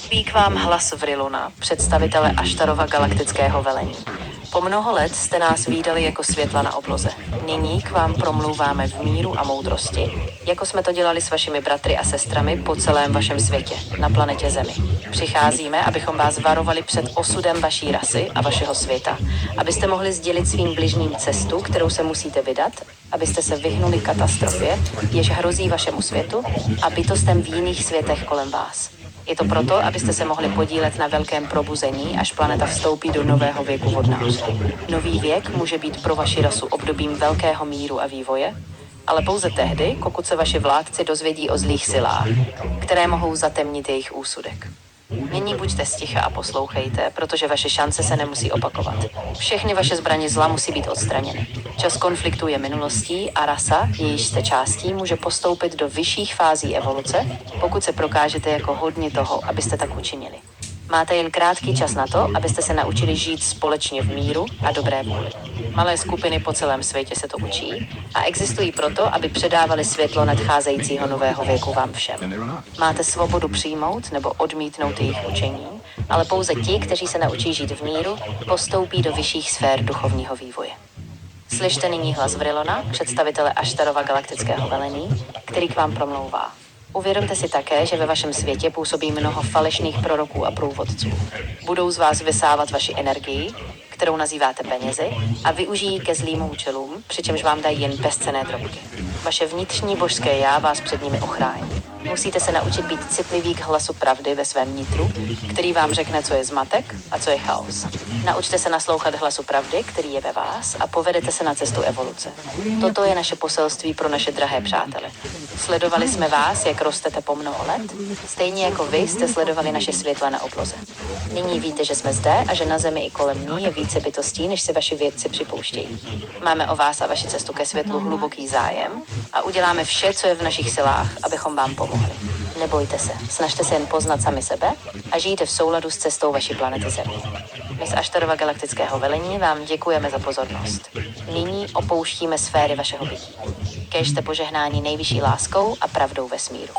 Mluví k vám hlas Vriluna, představitele Aštarova galaktického velení. Po mnoho let jste nás vídali jako světla na obloze. Nyní k vám promlouváme v míru a moudrosti, jako jsme to dělali s vašimi bratry a sestrami po celém vašem světě, na planetě Zemi. Přicházíme, abychom vás varovali před osudem vaší rasy a vašeho světa, abyste mohli sdělit svým bližním cestu, kterou se musíte vydat, abyste se vyhnuli katastrofě, jež hrozí vašemu světu a bytostem v jiných světech kolem vás. Je to proto, abyste se mohli podílet na velkém probuzení, až planeta vstoupí do nového věku vodnářů. Nový věk může být pro vaši rasu obdobím velkého míru a vývoje, ale pouze tehdy, pokud se vaši vládci dozvědí o zlých silách, které mohou zatemnit jejich úsudek. Nyní buďte sticha a poslouchejte, protože vaše šance se nemusí opakovat. Všechny vaše zbraně zla musí být odstraněny. Čas konfliktu je minulostí a rasa, jejíž jste částí, může postoupit do vyšších fází evoluce, pokud se prokážete jako hodni toho, abyste tak učinili. Máte jen krátký čas na to, abyste se naučili žít společně v míru a dobré vůli. Malé skupiny po celém světě se to učí a existují proto, aby předávali světlo nadcházejícího nového věku vám všem. Máte svobodu přijmout nebo odmítnout jejich učení, ale pouze ti, kteří se naučí žít v míru, postoupí do vyšších sfér duchovního vývoje. Slyšte nyní hlas Vrilona, představitele Aštarova galaktického velení, který k vám promlouvá. Uvědomte si také, že ve vašem světě působí mnoho falešných proroků a průvodců. Budou z vás vysávat vaši energii, kterou nazýváte penězi, a využijí ke zlým účelům, přičemž vám dají jen bezcenné drobky. Vaše vnitřní božské já vás před nimi ochrání. Musíte se naučit být citliví k hlasu pravdy ve svém nitru, který vám řekne, co je zmatek a co je chaos. Naučte se naslouchat hlasu pravdy, který je ve vás, a povedete se na cestu evoluce. Toto je naše poselství pro naše drahé přátele. Sledovali jsme vás, jak rostete po mnoho let, stejně jako vy jste sledovali naše světla na obloze. Nyní víte, že jsme zde a že na Zemi i kolem ní je více bytostí, než si vaši vědci připouštějí. Máme o vás a vaši cestu ke světlu hluboký zájem a uděláme vše, co je v našich silách, abychom vám pomohli. Nebojte se, snažte se jen poznat sami sebe a žijte v souladu s cestou vaší planety Země. My z Aštarova galaktického velení vám děkujeme za pozornost. Nyní opouštíme sféry vašeho bytí. Kéžte požehnání nejvyšší láskou a pravdou vesmíru.